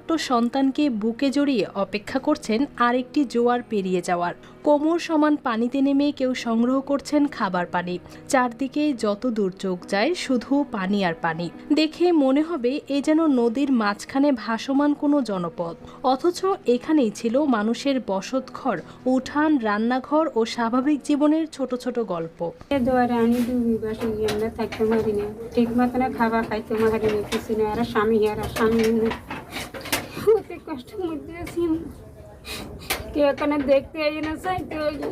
ছোট্ট সন্তানকে বুকে জড়িয়ে অপেক্ষা করছেন আরেকটি জোয়ার পেরিয়ে যাওয়ার। কোমর সমান পানিতে নেমে কেউ সংগ্রহ করছেন খাবার পানি। চারদিকে যত দূর চোখ যায় শুধু পানি আর পানি। দেখে মনে হবে এ যেন নদীর মাঝখানে ভাসমান কোনো জনপদ, অথচ এখানেই ছিল মানুষের বসতঘর, উঠান, রান্নাঘর ও স্বাভাবিক জীবনের ছোট ছোট গল্প। জোয়ারে আনি ডুবি বাসে আমরা থাকতে পারি না, ঠিক মতো না খাবার খাইতে পারি না, কিছু না। আর স্বামী অতি কষ্টের মধ্যে আছি, কেউ এখানে দেখতে হয় না, চাইতে হয় না।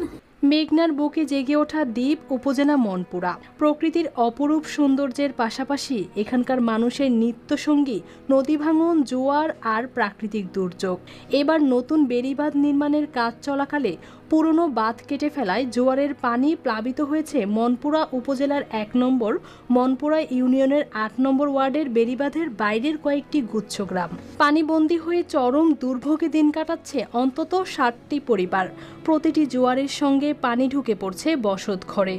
মেঘনার বুকে জেগে ওঠা দ্বীপ উপজেলা মনপুরা প্রকৃতির অপরূপ সৌন্দর্যের পাশাপাশি এখানকার মানুষের নিত্যসঙ্গী নদী ভাঙন, জোয়ার আর প্রাকৃতিক দুর্যোগ। এবার নতুন বেড়িবাঁধ নির্মাণের কাজ চলাকালে পুরনো বাঁধ কেটে ফেলায় জোয়ারের পানি প্লাবিত হয়েছে মনপুরা উপজেলার ১ নম্বর মনপুরা ইউনিয়নের ৮ নম্বর ওয়ার্ডের বেড়িবাঁধের বাইরের কয়েকটি গুচ্ছ গ্রাম। পানিবন্দী হয়ে চরম দুর্ভোগে দিন কাটাচ্ছে অন্তত ৬০টি পরিবার। প্রতিটি জোয়ারের সঙ্গে পানি ঢুকে পড়ছে বসত ঘরে।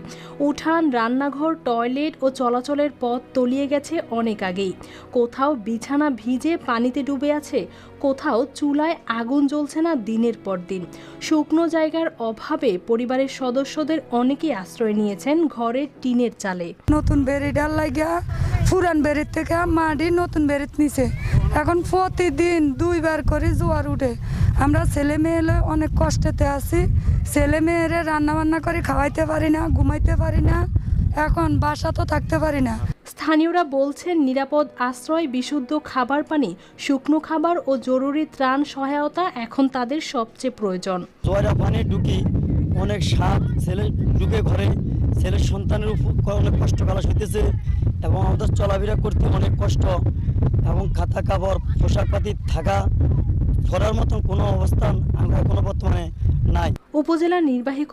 উঠান, রান্নাঘর, টয়লেট ও চলাচলের পথ তলিয়ে গেছে অনেক আগেই। কোথাও বিছানা ভিজে পানিতে ডুবে আছে, কোথাও চুলায় আগুন জ্বলছে না দিনের পর দিন। শুকনো জায়গার অভাবে পরিবারের সদস্যদের অনেকেই আশ্রয় নিয়েছেন ঘরের টিনের চালে। নতুন বেড়ি ডাল লাগিয়া পুরান বেড়ির থেকে মাটি নতুন বেড়িত নিছে। এখন প্রতিদিন 2 বার করে জোয়ার উঠে। আমরা ছেলে মেয়েলে অনেক কষ্টেতে আছি। ছেলে মেয়েরে রান্না বান্না করে খাওয়াইতে পারি না, ঘুমাইতে পারি না, এখন বাসা তো থাকতে পারি না। স্থানীয়রা বলছেন নিরাপদ আশ্রয়, বিশুদ্ধ খাবার পানি, শুকনো খাবার ও জরুরি ত্রাণ সহায়তা এখন তাদের সবচেয়ে প্রয়োজন। জোয়ারা পানি ঢুকি অনেক সাপ, ছেলে ঢুকে ঘরে, ছেলের সন্তানের উপর অনেক কষ্ট কালাস হইতেছে এবং আমাদের চলাফেরা করতে অনেক কষ্ট এবং খাতা কাপড় পোশাক পাতি থাকা পড়ার মতন কোনো অবস্থান আমরা এখনো বর্তমানে নাই। উপজেলা নির্বাহী